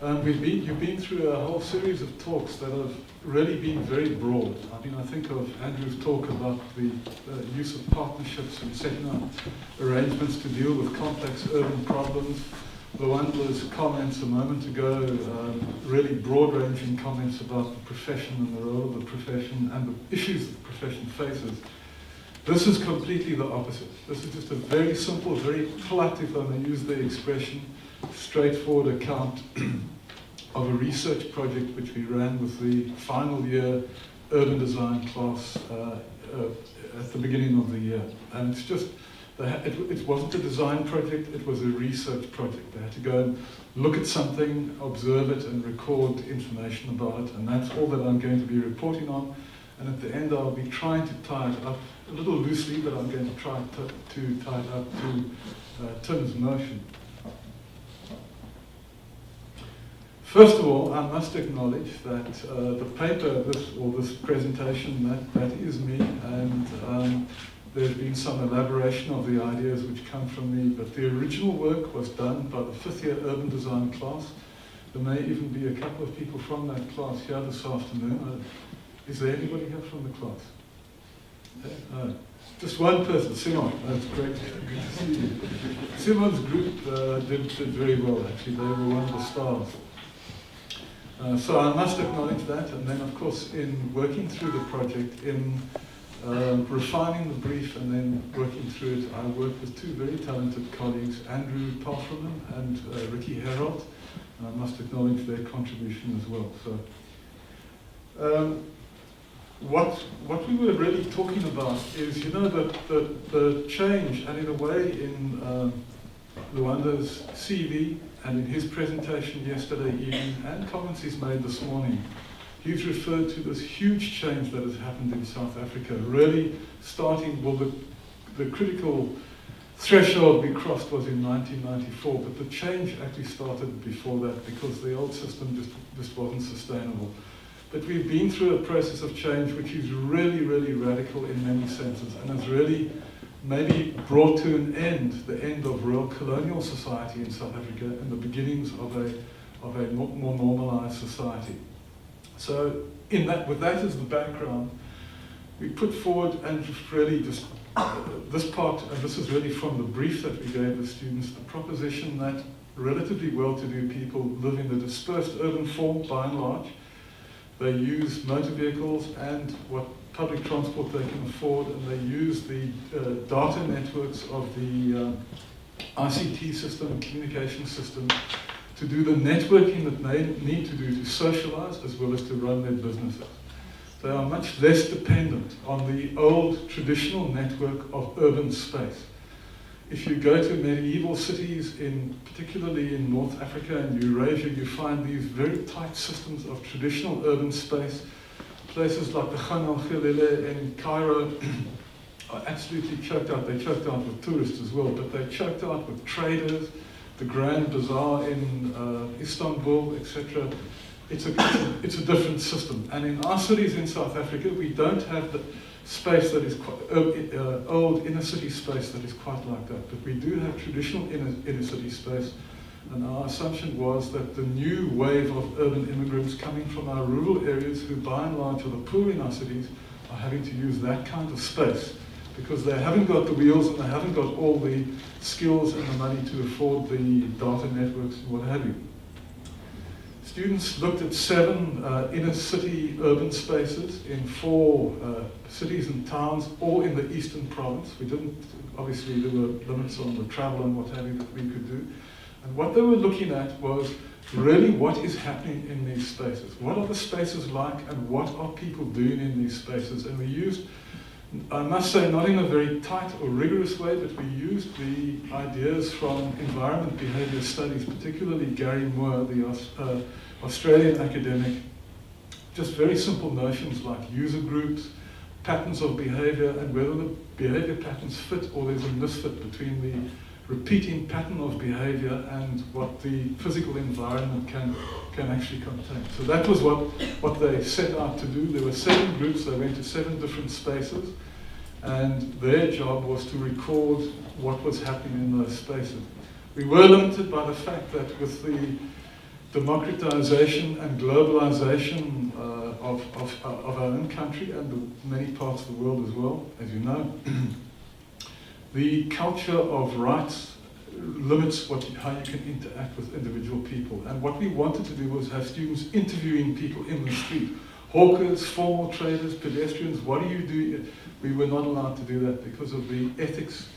You've been through a whole series of talks that have really been very broad. I mean, I think of Andrew's talk about the use of partnerships and setting up arrangements to deal with complex urban problems. Luanda's comments a moment ago, really broad-ranging comments about the profession and the role of the profession and the issues that the profession faces. This is completely the opposite. This is just a very simple, very flat, if I may use the expression, straightforward account of a research project which we ran with the final year urban design class at the beginning of the year. And it's just, it wasn't a design project, it was a research project. They had to go and look at something, observe it, and record information about it. And that's all that I'm going to be reporting on. And at the end, I'll be trying to tie it up, a little loosely, but I'm going to try to tie it up to Tim's motion. First of all, I must acknowledge that the paper, this presentation, that is me, and there's been some elaboration of the ideas which come from me, but the original work was done by the 5th year urban design class. There may even be a couple of people from that class here this afternoon. Is there anybody here from the class? Just one person, Simon. That's great. Good to see you. Simon's group did very well, actually. They were one of the stars. So I must acknowledge that, and then of course in working through the project, in refining the brief and then working through it, I worked with two very talented colleagues, Andrew Palfreman and Ricky Herold, and I must acknowledge their contribution as well. So, what we were really talking about is, you know, the change, and in a way in Luanda's CV, and in his presentation yesterday evening, and comments he's made this morning, he's referred to this huge change that has happened in South Africa, really starting, well, the critical threshold we crossed was in 1994, but the change actually started before that because the old system just wasn't sustainable. But we've been through a process of change which is really, really radical in many senses, and has really maybe brought to an end the end of real colonial society in South Africa and the beginnings of a more normalized society. So with that as the background, we put forward and really just this part, and this is really from the brief that we gave the students, the proposition that relatively well-to-do people live in the dispersed urban form by and large. They use motor vehicles and what public transport they can afford, and they use the data networks of the ICT system, communication system, to do the networking that they need to do to socialize as well as to run their businesses. They are much less dependent on the old traditional network of urban space. If you go to medieval cities, particularly in North Africa and Eurasia, you find these very tight systems of traditional urban space. Places like the Khan al-Khalila in Cairo are absolutely choked out. They're choked out with tourists as well, but they're choked out with traders, the Grand Bazaar in Istanbul, etc. It's a different system. And in our cities in South Africa, we don't have the space that is old inner city space that is quite like that. But we do have traditional inner city space. And our assumption was that the new wave of urban immigrants coming from our rural areas, who by and large are the poor in our cities, are having to use that kind of space because they haven't got the wheels and they haven't got all the skills and the money to afford the data networks and what have you. Students looked at 7 inner city urban spaces in 4 cities and towns, all in the Eastern Province. We didn't, obviously there were limits on the travel and what have you that we could do. And what they were looking at was really what is happening in these spaces. What are the spaces like and what are people doing in these spaces? And we used, I must say, not in a very tight or rigorous way, but we used the ideas from environment behavior studies, particularly Gary Moore, the Australian academic. Just very simple notions like user groups, patterns of behavior, and whether the behavior patterns fit or there's a misfit between the repeating pattern of behavior and what the physical environment can actually contain. So that was what they set out to do. There were 7 groups, they went to 7 different spaces, and their job was to record what was happening in those spaces. We were limited by the fact that with the democratization and globalization of our own country and many parts of the world as well, as you know. The culture of rights limits how you can interact with individual people. And what we wanted to do was have students interviewing people in the street. Hawkers, formal traders, pedestrians, what do you do? We were not allowed to do that because of the ethics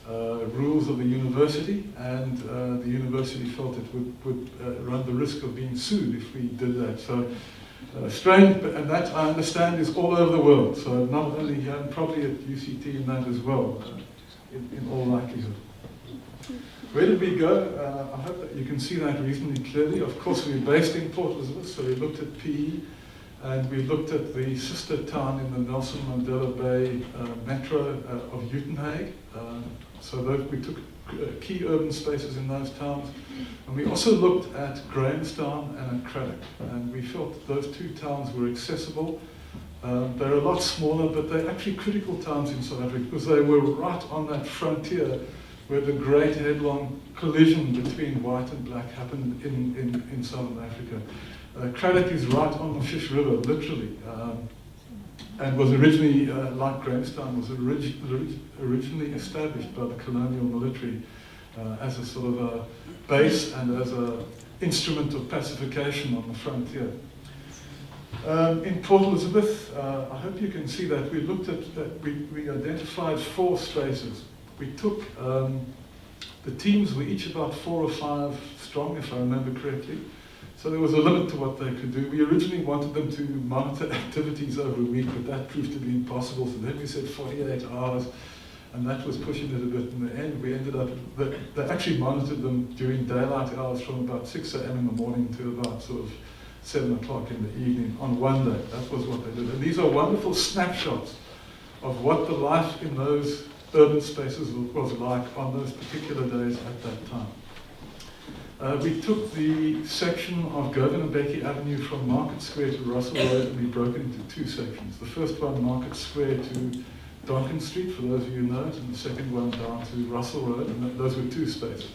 rules of the university, and the university felt it would run the risk of being sued if we did that. So strange, and that I understand is all over the world. So not only here, and probably at UCT and that as well, in all likelihood. Where did we go? I hope that you can see that reasonably clearly. Of course, we were based in Port Elizabeth, so we looked at PE, and we looked at the sister town in the Nelson Mandela Bay metro of Uitenhage. So we took key urban spaces in those towns. And we also looked at Grahamstown and at Craddock. And we felt those two towns were accessible. They're a lot smaller, but they're actually critical towns in South Africa because they were right on that frontier where the great headlong collision between white and black happened in Southern Africa. Craddock is right on the Fish River, literally, and was originally, like Grahamstown, was originally established by the colonial military as a sort of a base and as an instrument of pacification on the frontier. In Port Elizabeth, I hope you can see that we looked at that. We identified 4 spaces. We took the teams were each about 4 or 5 strong, if I remember correctly. So there was a limit to what they could do. We originally wanted them to monitor activities over a week, but that proved to be impossible. So then we said 48 hours, and that was pushing it a bit. In the end, we ended up, they actually monitored them during daylight hours from about 6 a.m. in the morning to about sort of 7 o'clock in the evening on one day. That was what they did. And these are wonderful snapshots of what the life in those urban spaces was like on those particular days at that time. We took the section of Gavin and Becky Avenue from Market Square to Russell Road, and we broke it into 2 sections. The first one, Market Square to Donkin Street, for those of you who know it, and the second one down to Russell Road, and those were 2 spaces.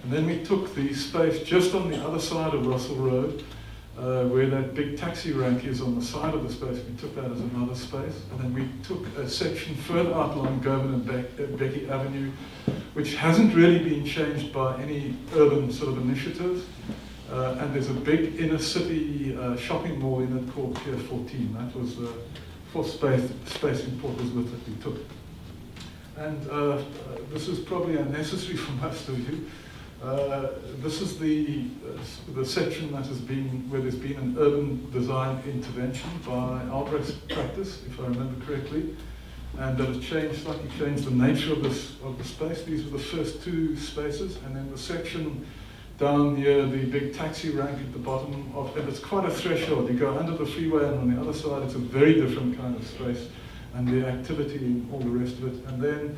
And then we took the space just on the other side of Russell Road, where that big taxi rank is on the side of the space. We took that as another space. And then we took a section further out along Gavin and Becky Avenue, which hasn't really been changed by any urban sort of initiatives. And there's a big inner city shopping mall in it called Pier 14. That was the 4th space in Port Elizabeth that we took. And this is probably unnecessary for most of you. This is the section that has been, where there's been an urban design intervention by Albrecht's practice, if I remember correctly, and that has slightly changed the nature of the space. These were the first 2 spaces, and then the section down near the big taxi rank at the bottom of, and it's quite a threshold. You go under the freeway, and on the other side it's a very different kind of space, and the activity and all the rest of it. And then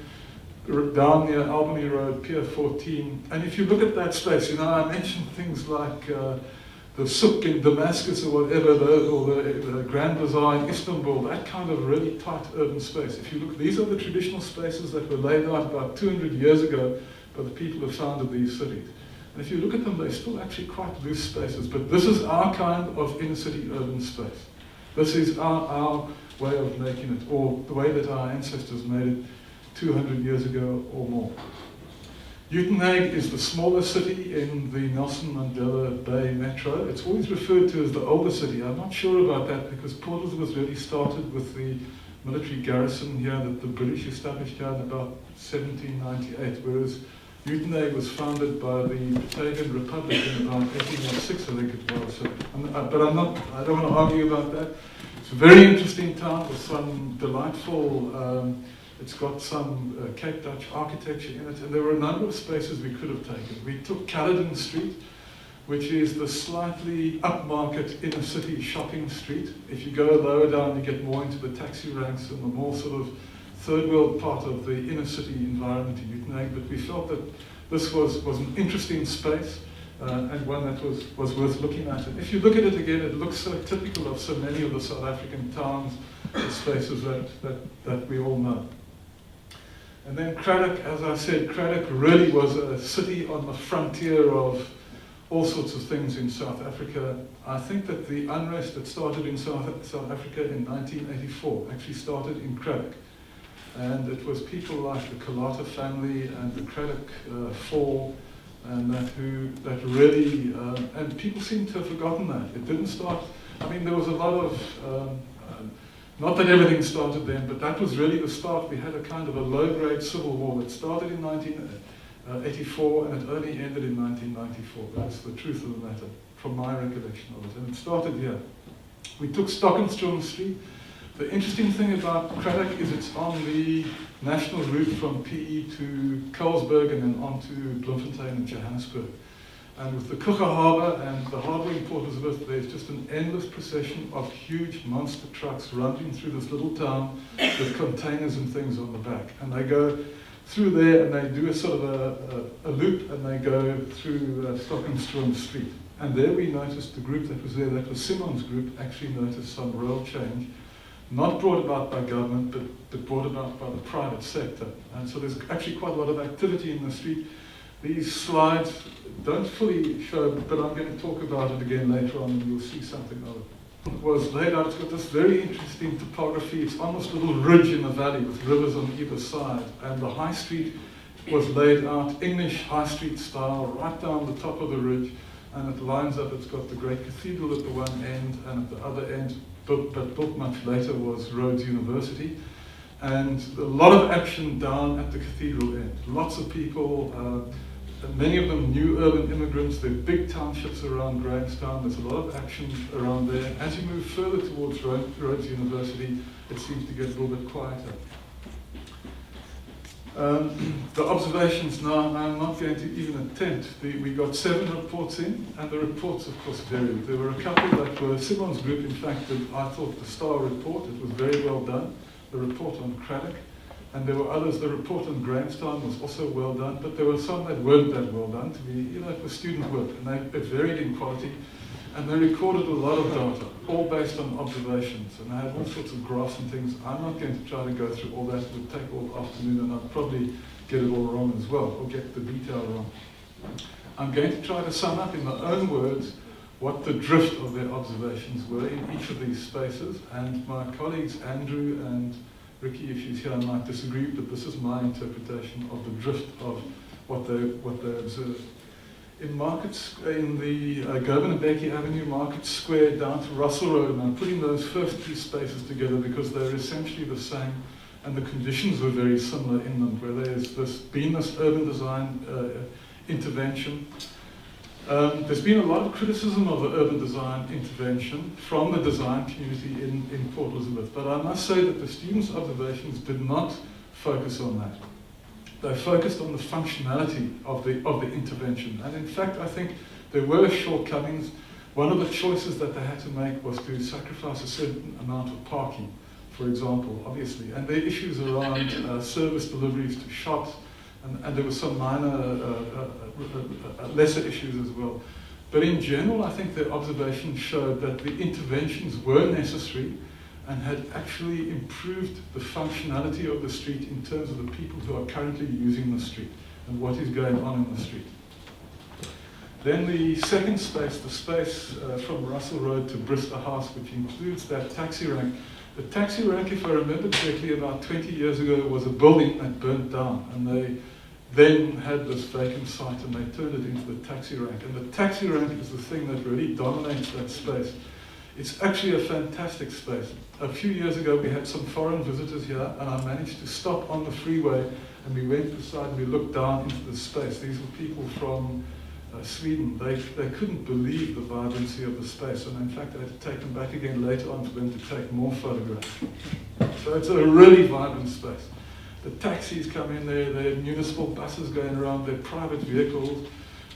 down near Albany Road, Pier 14. And if you look at that space, you know, I mentioned things like the Souk in Damascus or whatever, or the Grand Bazaar in Istanbul, that kind of really tight urban space. If you look, these are the traditional spaces that were laid out about 200 years ago by the people who founded these cities. And if you look at them, they're still actually quite loose spaces. But this is our kind of inner city urban space. This is our way of making it, or the way that our ancestors made it 200 years ago or more. Uitenhage is the smaller city in the Nelson Mandela Bay metro. It's always referred to as the older city. I'm not sure about that because Port Elizabeth really started with the military garrison here that the British established here in about 1798, whereas Uitenhage was founded by the Batavian Republic in about 1806, I think it was. So, I don't want to argue about that. It's a very interesting town with some delightful it's got some Cape Dutch architecture in it, and there were a number of spaces we could have taken. We took Caledon Street, which is the slightly upmarket inner city shopping street. If you go lower down, you get more into the taxi ranks and the more sort of third world part of the inner city environment in Uitenhage. But we felt that this was an interesting space and one that was worth looking at. And if you look at it again, it looks so typical of so many of the South African towns and spaces that we all know. And then Craddock, as I said, Craddock really was a city on the frontier of all sorts of things in South Africa. I think that the unrest that started in South Africa in 1984 actually started in Craddock. And it was people like the Kalata family and the Craddock Four, and that really, and people seem to have forgotten that. It didn't start, I mean, there was a lot of, not that everything started then, but that was really the start. We had a kind of a low-grade civil war that started in 1984 and it only ended in 1994. That's the truth of the matter, from my recollection of it. And it started here. We took Stockenstroom Street. The interesting thing about Craddock is it's on the national route from PE to Carlsberg and then on to Bloemfontein and Johannesburg. And with the Kruger Harbour and the harbouring Port Elizabeth, there's just an endless procession of huge monster trucks rumbling through this little town with containers and things on the back. And they go through there and they do a sort of a loop and they go through Stockenstroom Street. And there we noticed the group that was there, that was Simon's group, actually noticed some real change, not brought about by government, but brought about by the private sector. And so there's actually quite a lot of activity in the street. These slides don't fully show, but I'm going to talk about it again later on and you'll see something of it. It was laid out, it's got this very interesting topography. It's almost a little ridge in the valley with rivers on either side. And the high street was laid out English high street style, right down the top of the ridge. And it lines up, it's got the great cathedral at the one end, and at the other end, but built much later, was Rhodes University. And a lot of action down at the cathedral end. Lots of people, many of them new urban immigrants. There are big townships around Grahamstown. There's a lot of action around there. As you move further towards Rhodes University, it seems to get a little bit quieter. The observations now, I'm not going to even attempt. We got 7 reports in, and the reports, of course, varied. There were a couple that were Simon's group, in fact, that I thought the star report. It was very well done. The report on Craddock. And there were others, the report on Grahamstown was also well done, but there were some that weren't that well done. To be, it was student work, and it varied in quality. And they recorded a lot of data, all based on observations. And they had all sorts of graphs and things. I'm not going to try to go through all that. It would take all afternoon, and I'd probably get it all wrong as well, or get the detail wrong. I'm going to try to sum up in my own words what the drift of their observations were in each of these spaces. And my colleagues, Andrew and Ricky, if she's here, might disagree, but this is my interpretation of the drift of what they observed. In the Gavin and Becky Avenue Market Square down to Russell Road, and I'm putting those first 2 spaces together because they're essentially the same, and the conditions were very similar in them, where there's been this urban design intervention. There's been a lot of criticism of the urban design intervention from the design community in Port Elizabeth, but I must say that the students' observations did not focus on that. They focused on the functionality of the intervention. And in fact, I think there were shortcomings. One of the choices that they had to make was to sacrifice a certain amount of parking, for example, obviously. And there are issues around service deliveries to shops, and there were some minor, lesser issues as well. But in general, I think their observations showed that the interventions were necessary and had actually improved the functionality of the street in terms of the people who are currently using the street and what is going on in the street. Then the second space, the space from Russell Road to Brister House, which includes that taxi rank. The taxi rank, if I remember correctly, about 20 years ago was a building that burnt down, and they then had this vacant site and they turned it into the taxi rank. And the taxi rank is the thing that really dominates that space. It's actually a fantastic space. A few years ago we had some foreign visitors here, and I managed to stop on the freeway and we went inside and we looked down into the space. These were people from Sweden. They couldn't believe the vibrancy of the space, and in fact I had to take them back again later on for them to take more photographs. So it's a really vibrant space. The taxis come in there, there are municipal buses going around, they're private vehicles,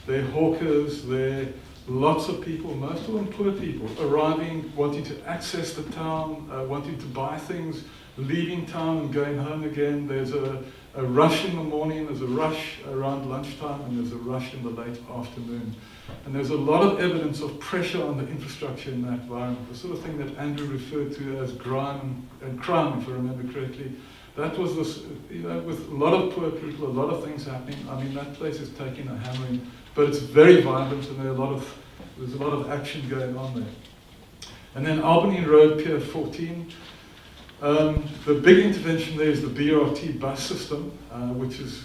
they're hawkers, they're lots of people, most of them poor people, arriving, wanting to access the town, wanting to buy things, leaving town and going home again. There's a rush in the morning, there's a rush around lunchtime, and there's a rush in the late afternoon. And there's a lot of evidence of pressure on the infrastructure in that environment, the sort of thing that Andrew referred to as grime and crime, if I remember correctly. That was this, with a lot of poor people, a lot of things happening. I mean, that place is taking a hammering, but it's very vibrant, and there's a lot of action going on there. And then Albany Road, Pier 14. The big intervention there is the BRT bus system, which is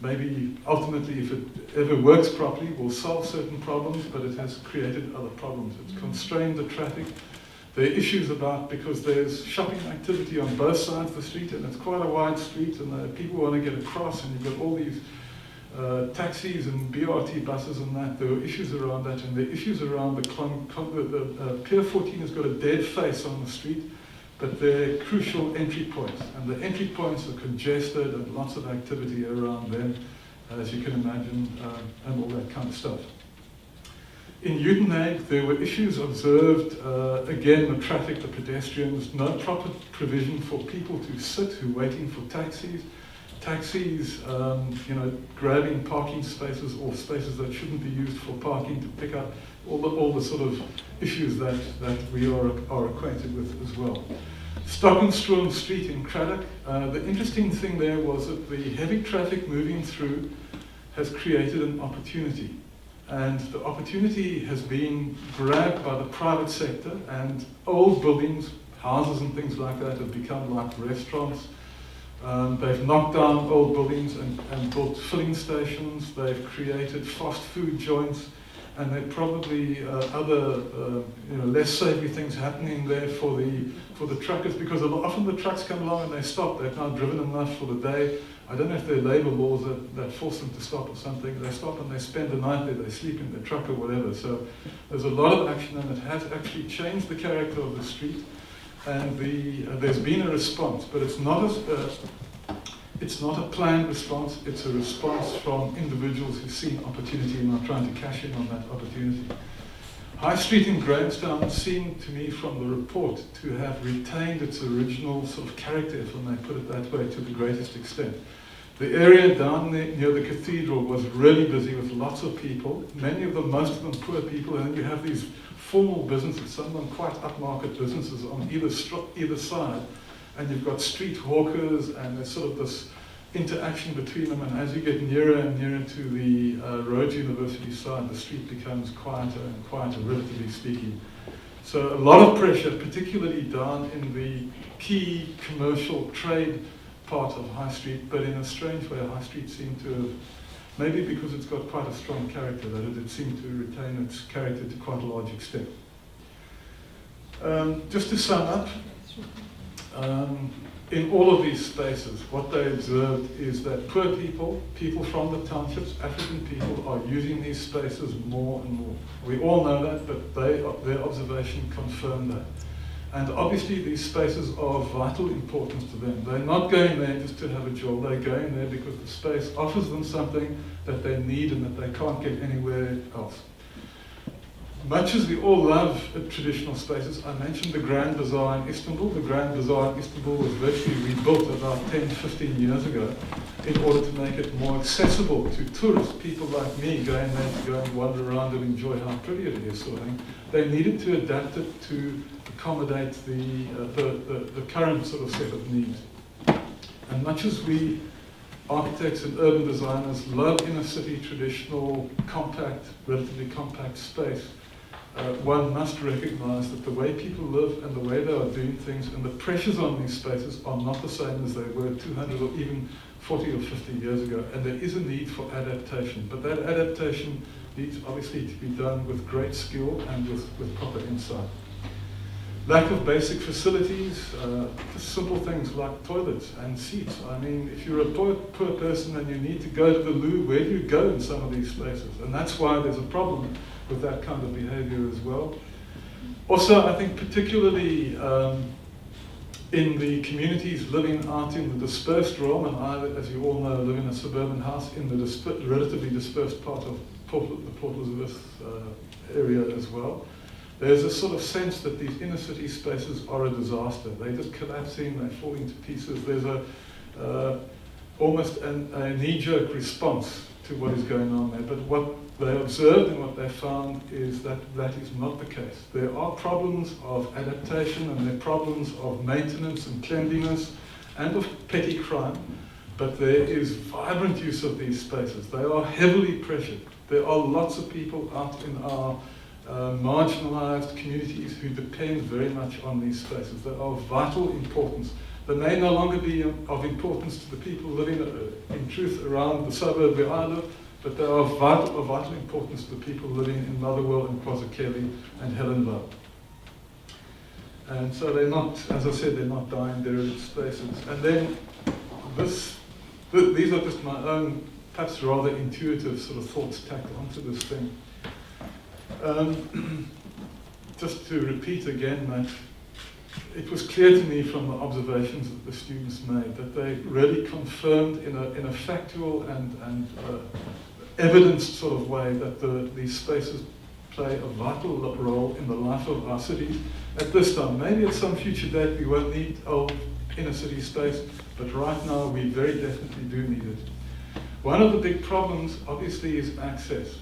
maybe ultimately, if it ever works properly, will solve certain problems, but it has created other problems. It's constrained the traffic. There are issues about, because there's shopping activity on both sides of the street, and it's quite a wide street, and people want to get across, and you've got all these taxis and BRT buses and that. There are issues around that, and there are issues around the Pier 14 has got a dead face on the street, but they're crucial entry points, and the entry points are congested and lots of activity around them, as you can imagine, and all that kind of stuff. In Uitenhage, there were issues observed, again, the traffic, the pedestrians, no proper provision for people to sit who are waiting for taxis, grabbing parking spaces or spaces that shouldn't be used for parking to pick up all the sort of issues that we are acquainted with as well. Stockenstroom Street in Craddock, the interesting thing there was that the heavy traffic moving through has created an opportunity. And the opportunity has been grabbed by the private sector, and old buildings, houses and things like that have become like restaurants. They've knocked down old buildings and built filling stations. They've created fast food joints, and there are probably other less savvy things happening there for the truckers, because often the trucks come along and they stop. They've now driven enough for the day. I don't know if there are labour laws that force them to stop or something. They stop and they spend the night there, they sleep in the truck or whatever. So there's a lot of action, and it has actually changed the character of the street. And there's been a response, but it's not a planned response. It's a response from individuals who've seen opportunity and are trying to cash in on that opportunity. High Street in Grahamstown seemed to me from the report to have retained its original sort of character, if I may put it that way, to the greatest extent. The area down there near the cathedral was really busy with lots of people, most of them poor people, and then you have these formal businesses, some of them quite upmarket businesses on either side, and you've got street hawkers, and there's sort of this interaction between them, and as you get nearer and nearer to the Rhodes University side, the street becomes quieter and quieter, relatively speaking. So a lot of pressure, particularly down in the key commercial trade part of High Street, but in a strange way, High Street seemed to have, maybe because it's got quite a strong character, that it seemed to retain its character to quite a large extent. Just to sum up, in all of these spaces, what they observed is that poor people from the townships, African people, are using these spaces more and more. We all know that, but their observation confirmed that. And obviously these spaces are of vital importance to them. They're not going there just to have a job, they're going there because the space offers them something that they need and that they can't get anywhere else. Much as we all love traditional spaces, I mentioned the Grand Bazaar in Istanbul. The Grand Bazaar in Istanbul was virtually rebuilt about 10, 15 years ago in order to make it more accessible to tourists, people like me going there to go and wander around and enjoy how pretty it is, sort of thing. They needed to adapt it to accommodate the current sort of set of needs. And much as we architects and urban designers love inner city traditional, compact, relatively compact space, one must recognize that the way people live and the way they are doing things and the pressures on these spaces are not the same as they were 200 or even 40 or 50 years ago. And there is a need for adaptation. But that adaptation needs obviously to be done with great skill and with proper insight. Lack of basic facilities, just simple things like toilets and seats. I mean, if you're a poor person and you need to go to the loo, where do you go in some of these spaces? And that's why there's a problem with that kind of behavior as well. Also, I think particularly in the communities living out in the dispersed realm, and I, as you all know, live in a suburban house in the relatively dispersed part of the Port Elizabeth area as well. There's a sort of sense that these inner city spaces are a disaster. They're just collapsing, they're falling to pieces. There's almost a knee-jerk response to what is going on there. But what they observed and what they found is that that is not the case. There are problems of adaptation and there are problems of maintenance and cleanliness and of petty crime, but there is vibrant use of these spaces. They are heavily pressured. There are lots of people out in our marginalized communities who depend very much on these spaces. They are of vital importance. They may no longer be of importance to the people living in truth around the suburb where I live, but they are of vital importance to the people living in Motherwell and Kwazakeli and Helenvale. And so they're not, as I said, they're not dying derelict spaces. And then these are just my own, perhaps rather intuitive sort of thoughts tacked onto this thing. Just to repeat again that it was clear to me from the observations that the students made that they really confirmed in a factual and evidenced sort of way that these spaces play a vital role in the life of our cities at this time. Maybe at some future date we won't need old inner city space, but right now we very definitely do need it. One of the big problems obviously is access.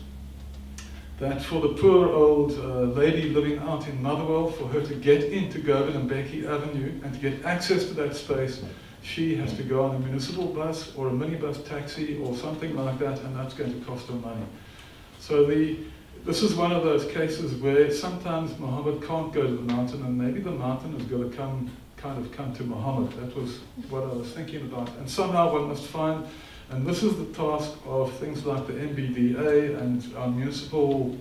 That for the poor old lady living out in Motherwell, for her to get into Gavin and Becky Avenue and to get access to that space, she has to go on a municipal bus or a minibus taxi or something like that, and that's going to cost her money. So this is one of those cases where sometimes Muhammad can't go to the mountain, and maybe the mountain has got to come to Muhammad. That was what I was thinking about. And somehow one must find, and this is the task of things like the MBDA and our municipal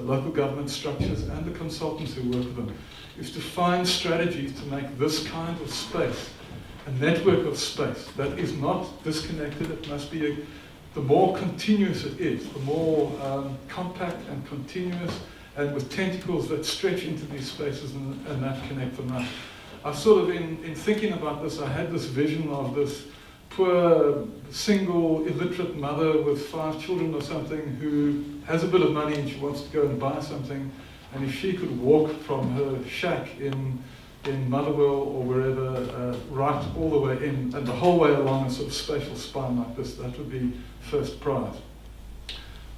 local government structures and the consultants who work with them, is to find strategies to make this kind of space a network of space that is not disconnected. It must be the more continuous it is, the more compact and continuous and with tentacles that stretch into these spaces and that connect them up. I sort of, in thinking about this, I had this vision of this poor, single, illiterate mother with 5 children or something who has a bit of money and she wants to go and buy something, and if she could walk from her shack in Motherwell or wherever, right all the way in, and the whole way along a sort of spatial spine like this, that would be first prize.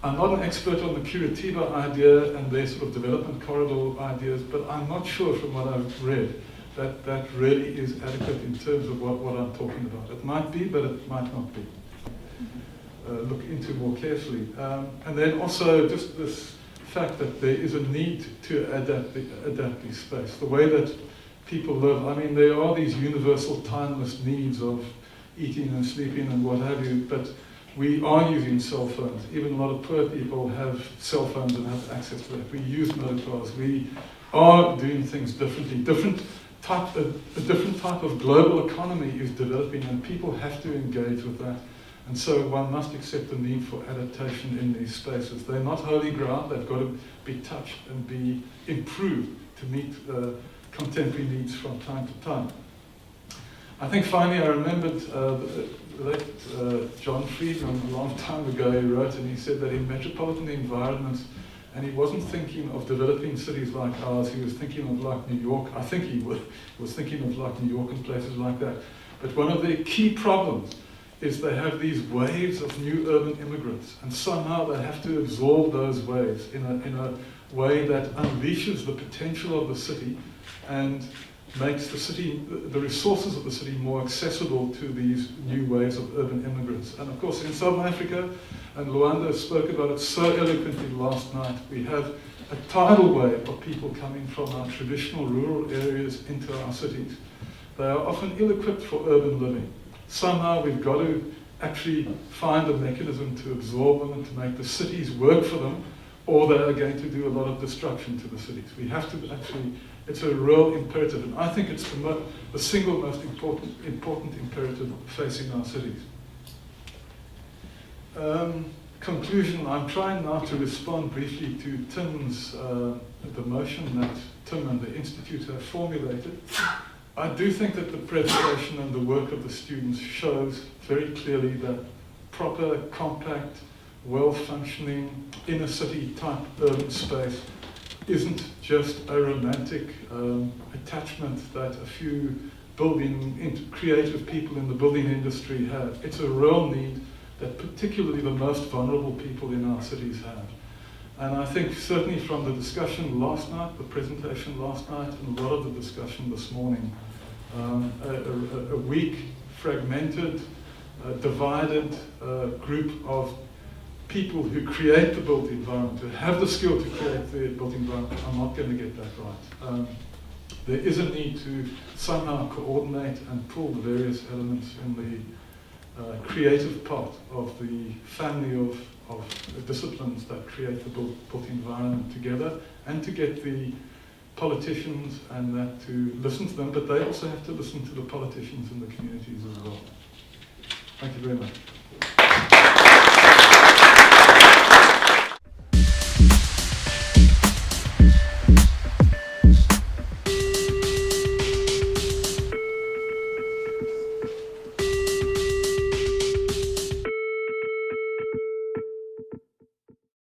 I'm not an expert on the Curitiba idea and their sort of development corridor ideas, but I'm not sure from what I've read that really is adequate in terms of what I'm talking about. It might be, but it might not be. Look into more carefully. And then also just this fact that there is a need to adapt the space. The way that people live, I mean, there are these universal timeless needs of eating and sleeping and what have you, but we are using cell phones. Even a lot of poor people have cell phones and have access to it. We use motor cars. We are doing things differently. A different type of global economy is developing, and people have to engage with that. And so one must accept the need for adaptation in these spaces. They're not holy ground. They've got to be touched and be improved to meet contemporary needs from time to time. I think finally I remembered the late John Friedman a long time ago. He wrote and he said that in metropolitan environments, and he wasn't thinking of developing cities like ours, he was thinking of like New York. I think he was thinking of like New York and places like that. But one of their key problems is they have these waves of new urban immigrants, and somehow they have to absorb those waves in a way that unleashes the potential of the city and makes the city, the resources of the city more accessible to these new waves of urban immigrants. And of course in South Africa, and Luanda spoke about it so eloquently last night, we have a tidal wave of people coming from our traditional rural areas into our cities. They are often ill-equipped for urban living. Somehow we've got to actually find a mechanism to absorb them and to make the cities work for them, or they are going to do a lot of destruction to the cities. We have to actually, it's a real imperative, and I think it's the single most important imperative facing our cities. Conclusion, I'm trying now to respond briefly to Tim's, the motion that Tim and the Institute have formulated. I do think that the presentation and the work of the students shows very clearly that proper, compact, well-functioning, inner-city type urban space isn't just a romantic attachment that a few creative people in the building industry have. It's a real need that particularly the most vulnerable people in our cities have. And I think certainly from the discussion last night, the presentation last night, and a lot of the discussion this morning, a weak, fragmented, divided group of people who create the built environment, who have the skill to create the built environment, are not going to get that right. There is a need to somehow coordinate and pull the various elements in the creative part of the family of disciplines that create the built environment together, and to get the politicians and that to listen to them, but they also have to listen to the politicians in the communities as well. Thank you very much.